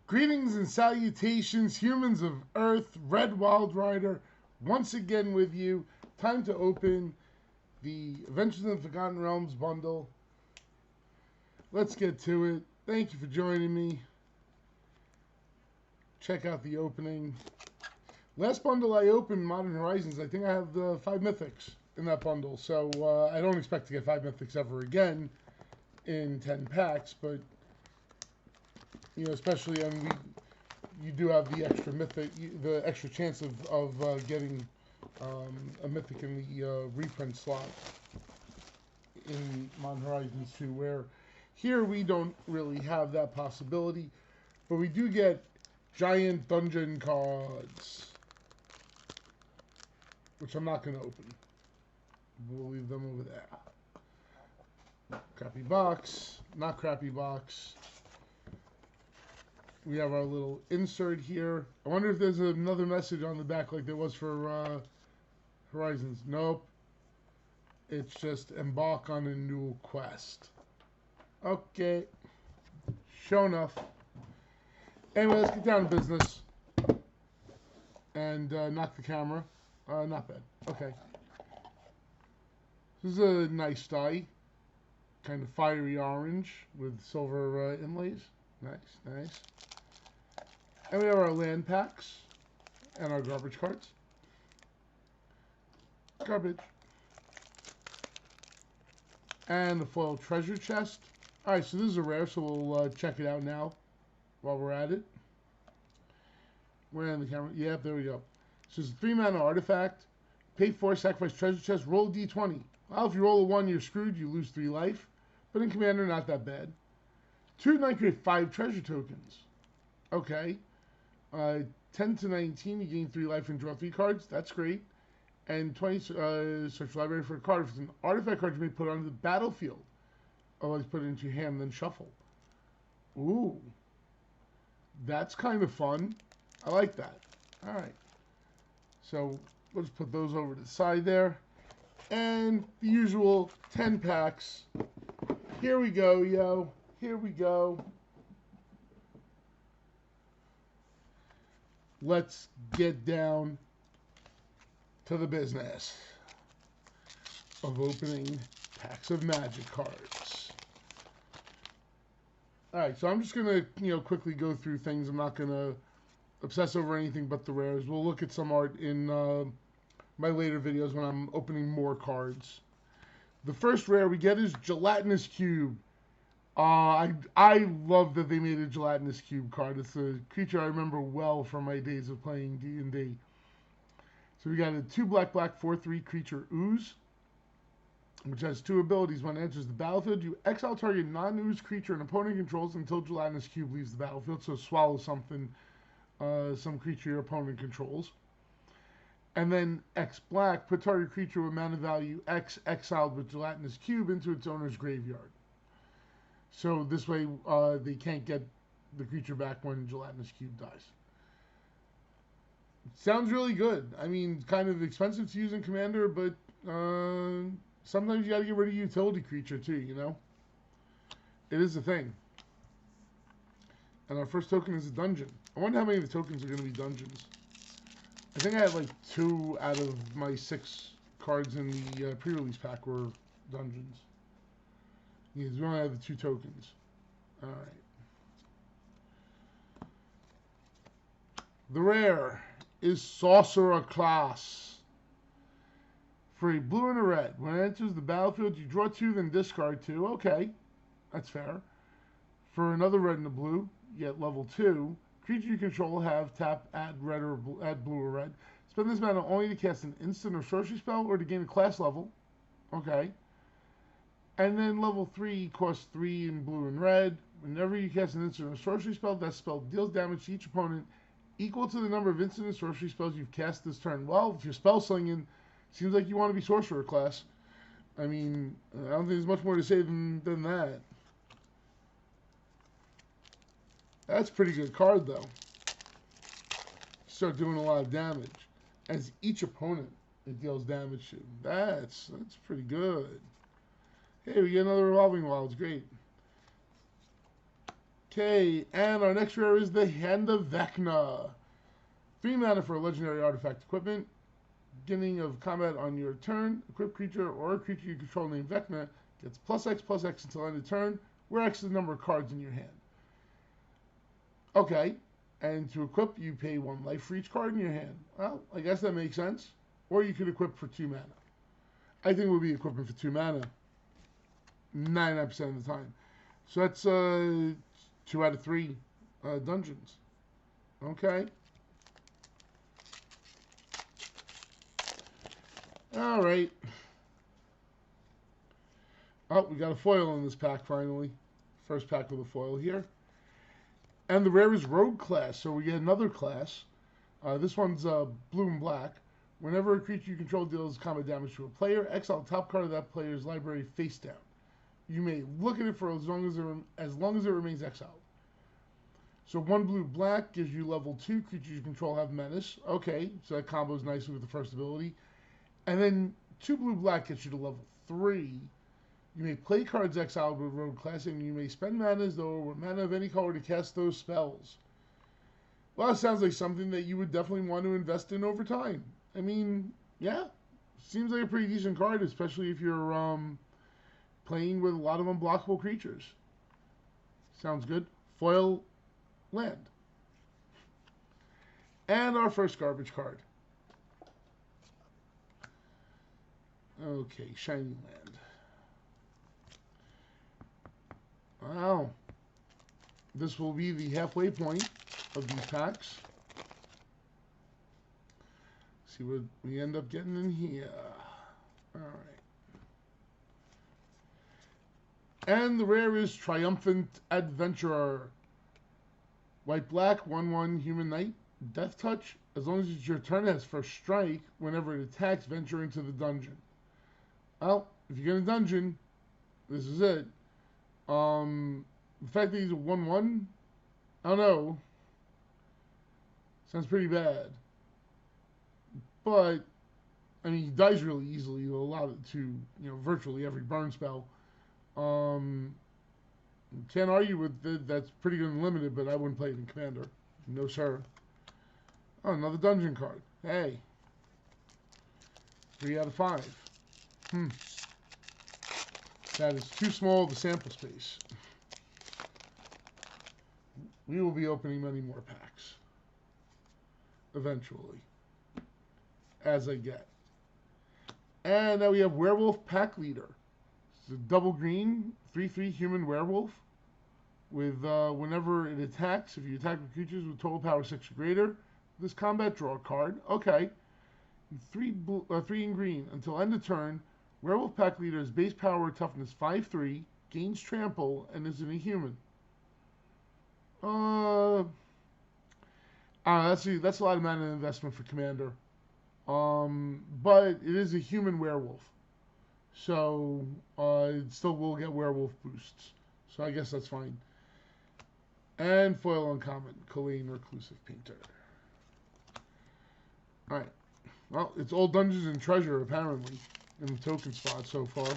Greetings and salutations, humans of Earth. Red Wild Rider, once again with you. Time to open the Adventures in the Forgotten Realms bundle. Let's get to it. Thank you for joining me. Check out the opening. Last bundle I opened, Modern Horizons, I think I have the 5 mythics in that bundle. So I don't expect to get 5 mythics ever again in 10 packs, but you know, especially you do have the extra mythic, the extra chance of getting a mythic in the reprint slot in Modern Horizons 2, where here we don't really have that possibility, but we do get giant dungeon cards, which I'm not going to open. We'll leave them over there. Crappy box, not crappy box. We have our little insert here. I wonder if there's another message on the back like there was for Horizons. Nope. It's just embark on a new quest. Okay. Sure enough. Anyway, let's get down to business. And knock the camera. Not bad. Okay. This is a nice die. Kind of fiery orange with silver inlays. Nice, nice. And we have our land packs and our garbage cards. Garbage. And the foil treasure chest. Alright, so this is a rare, so we'll check it out now while we're at it. We're in the camera. Yep, there we go. So it's a 3-mana artifact. Pay 4, sacrifice treasure chest, roll a d20. Well, if you roll a 1, you're screwed. You lose 3 life. But in Commander, not that bad. 2 to 9 create 5 treasure tokens. Okay. 10 to 19, you gain 3 life and draw 3 cards. That's great. And 20, search library for a card. If it's an artifact card, you may put it on the battlefield. Otherwise, put it into your hand, then shuffle. Ooh. That's kind of fun. I like that. All right. So, let's put those over to the side there. And the usual 10 packs. Here we go, yo. Here we go. Let's get down to the business of opening packs of Magic cards. Alright, so I'm just going to, quickly go through things. I'm not going to obsess over anything but the rares. We'll look at some art in my later videos when I'm opening more cards. The first rare we get is Gelatinous Cube. I love that they made a Gelatinous Cube card. It's a creature I remember well from my days of playing D&D. So we got a 2/black 4/3 creature Ooze, which has 2 abilities. When it enters the battlefield, you exile target non-Ooze creature an opponent controls until Gelatinous Cube leaves the battlefield. So swallow something, some creature your opponent controls. And then X black, put target creature with mana value X exiled with Gelatinous Cube into its owner's graveyard. So this way they can't get the creature back when Gelatinous Cube dies. Sounds really good. I mean, kind of expensive to use in Commander, but sometimes you gotta get rid of utility creature too, you know? It is a thing. And our first token is a dungeon. I wonder how many of the tokens are going to be dungeons. I think I had like 2 out of my 6 cards in the pre-release pack were dungeons. Yes, we only have the 2 tokens. Alright. The rare is Sorcerer Class. For a blue and a red, when it enters the battlefield, you draw 2, then discard 2. Okay, that's fair. For another red and a blue, you get level 2. Creature you control have tap, add red or add blue or red. Spend this mana only to cast an instant or sorcery spell or to gain a class level. Okay. And then level 3 costs 3 in blue and red. Whenever you cast an instant or sorcery spell, that spell deals damage to each opponent equal to the number of instant and sorcery spells you've cast this turn. Well, if you're spell slinging, seems like you want to be sorcerer class. I mean, I don't think there's much more to say than that. That's a pretty good card, though. Start doing a lot of damage. As each opponent it deals damage to. That's pretty good. Hey, we get another Revolving Wilds. Great. Okay, and our next rare is the Hand of Vecna. 3 mana for a legendary artifact equipment. Beginning of combat on your turn, equipped creature or a creature you control named Vecna gets +X/+X until end of turn, where X is the number of cards in your hand. Okay, and to equip, you pay 1 life for each card in your hand. Well, I guess that makes sense. Or you could equip for 2 mana. I think we'll be equipping for 2 mana 99% of the time. So that's 2 out of 3 dungeons. Okay. All right. Oh, we got a foil in this pack finally. First pack with a foil here. And the rare is Rogue class, so we get another class. This one's blue and black. Whenever a creature you control deals combat damage to a player, exile the top card of that player's library face down. You may look at it for as long as it remains exiled. So 1 blue black gives you level 2. Creatures you control have menace. Okay, so that combos nicely with the first ability. And then 2 blue black gets you to level 3. You may play cards exiled with Rogue class, and you may spend mana as though it were mana of any color to cast those spells. Well, it sounds like something that you would definitely want to invest in over time. I mean, yeah, seems like a pretty decent card, especially if you're playing with a lot of unblockable creatures. Sounds good. Foil land. And our first garbage card. Okay, shiny land. Wow. This will be the halfway point of these packs. See what we end up getting in here. All right. And the rare is Triumphant Adventurer. White-black, 1/1 human knight. Death touch. As long as it's your turn, it has first strike. Whenever it attacks, venture into the dungeon. Well, if you get a dungeon, this is it. The fact that he's a 1/1, I don't know. Sounds pretty bad. But, I mean, he dies really easily. You'll allow it to, virtually every burn spell. Can't argue with it. That's pretty good and limited, but I wouldn't play it in Commander. No, sir. Oh, another dungeon card. Hey. 3 out of 5. That is too small of a sample space. We will be opening many more packs. Eventually. As I get. And now we have Werewolf Pack Leader. It's a double green, 3/3 human werewolf. With whenever it attacks, if you attack with creatures with total power 6 or greater, this combat draw a card. Okay. 3 in green. Until end of turn, Werewolf Pack Leader is base power toughness 5/3, gains trample, and is in a human. That's a lot of mana investment for Commander. But it is a human werewolf. So it still will get werewolf boosts. So I guess that's fine. And foil uncommon, Kalain Reclusive Painter. Alright. Well, it's all Dungeons and Treasure apparently in the token spot so far.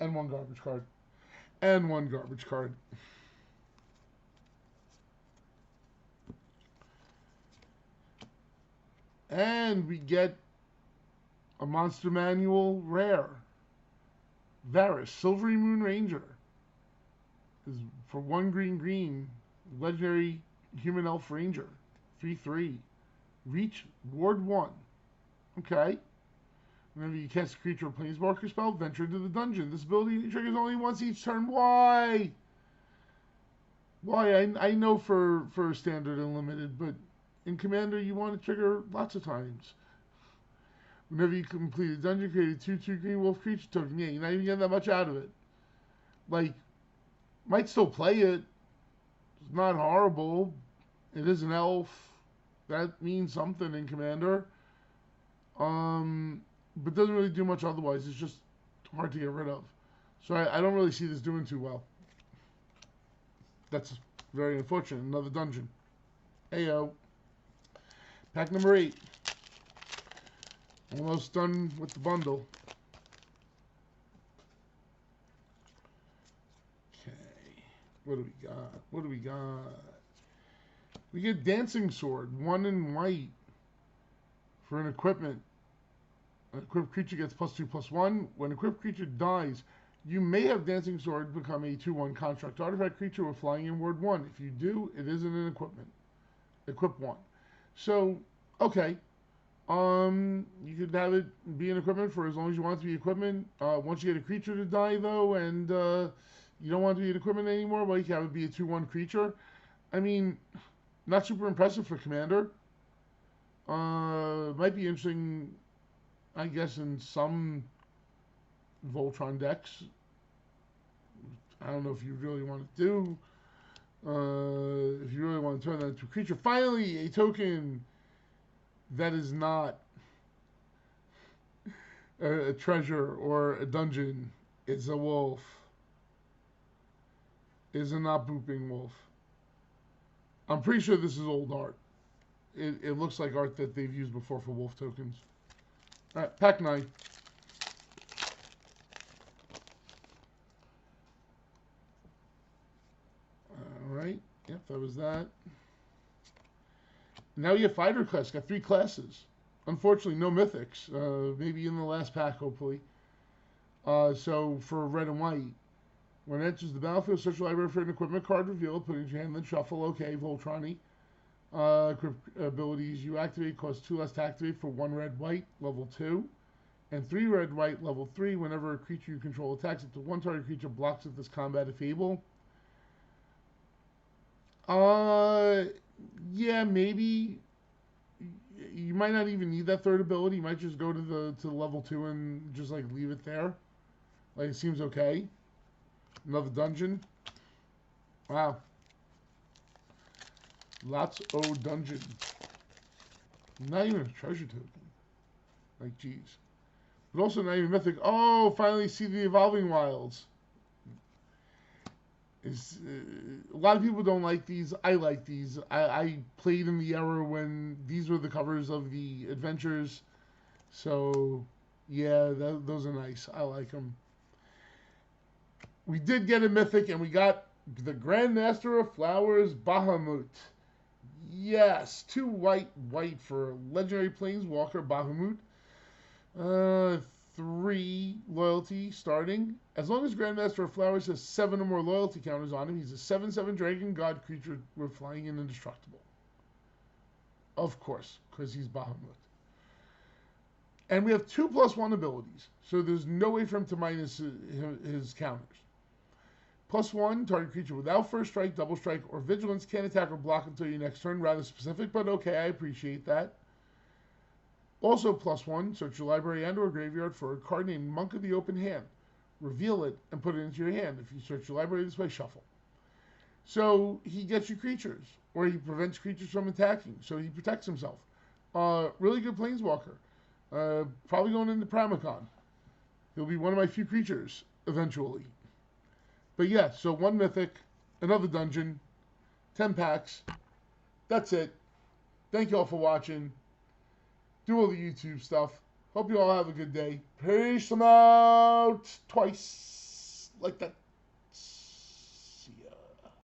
And 1 garbage card. And 1 garbage card. And we get a Monster Manual rare. Varus, Silvery Moon Ranger. Is for 1 green, legendary human elf ranger. 3/3. Reach, ward 1. Okay. Whenever you cast a creature or planeswalker spell, venture into the dungeon. This ability triggers only once each turn. Why? Why? I know for standard and limited, but in Commander you want to trigger lots of times. Whenever you complete a dungeon, create a 2/2 green wolf creature token. Yeah, you're not even getting that much out of it. Like, might still play it. It's not horrible. It is an elf. That means something in Commander. But doesn't really do much otherwise. It's just hard to get rid of. So I don't really see this doing too well. That's very unfortunate. Another dungeon. Ayo. Pack number 8. Almost done with the bundle. Okay. What do we got? What do we got? We get Dancing Sword, 1 in white for an equipment. An equipped creature gets +2/+1. When an equipped creature dies, you may have Dancing Sword become a 2/1 construct artifact creature with flying in word 1. If you do, it isn't an equipment. Equip 1. So, okay. You could have it be an equipment for as long as you want it to be equipment. Once you get a creature to die, though, and you don't want it to be an equipment anymore, well, you can have it be a 2/1 creature. I mean, not super impressive for Commander. Might be interesting, I guess, in some Voltron decks. I don't know if you really want to do. If you really want to turn that into a creature. Finally, a token that is not a treasure or a dungeon. It's a wolf. It's a not booping wolf. I'm pretty sure this is old art. It looks like art that they've used before for wolf tokens. Alright, pack 9. Alright, yep, that was that. Now you have fighter class. Got 3 classes. Unfortunately, no mythics. Maybe in the last pack, hopefully. So for red and white, when it enters the battlefield, search your library for an equipment card revealed. Put it in your hand, then shuffle. Okay, Voltron-y. Abilities you activate cost 2 less to activate for 1 red white, level 2, and 3 red white, level 3. Whenever a creature you control attacks, up to 1 target creature blocks with this combat if able. Yeah, maybe. You might not even need that 3rd ability. You might just go to the level 2 and just like leave it there. Like, it seems okay. Another dungeon. Wow. Lots of dungeon. Not even a treasure token. Like, geez. But also not even mythic. Oh, finally see the Evolving Wilds. A lot of people don't like these. I like these. I played in the era when these were the covers of the adventures. So, yeah, those are nice. I like them. We did get a mythic, and we got the Grandmaster of Flowers, Bahamut. Yes, 2 white for Legendary Planeswalker, Bahamut. 3 loyalty starting. As long as Grandmaster of Flowers has 7 or more loyalty counters on him, he's a 7/7 Dragon God creature with flying and indestructible. Of course, because he's Bahamut. And we have 2/1 abilities, so there's no way for him to minus his counters. +1, target creature without first strike, double strike, or vigilance can't attack or block until your next turn. Rather specific, but okay, I appreciate that. Also +1, search your library and or graveyard for a card named Monk of the Open Hand. Reveal it and put it into your hand. If you search your library this way, shuffle. So he gets you creatures, or he prevents creatures from attacking, so he protects himself. Really good Planeswalker. Probably going into Pramicon. He'll be one of my few creatures eventually. But yeah, so 1 mythic, another dungeon, 10 packs. That's it. Thank you all for watching. Do all the YouTube stuff. Hope you all have a good day. Peace them out. Twice. Like that.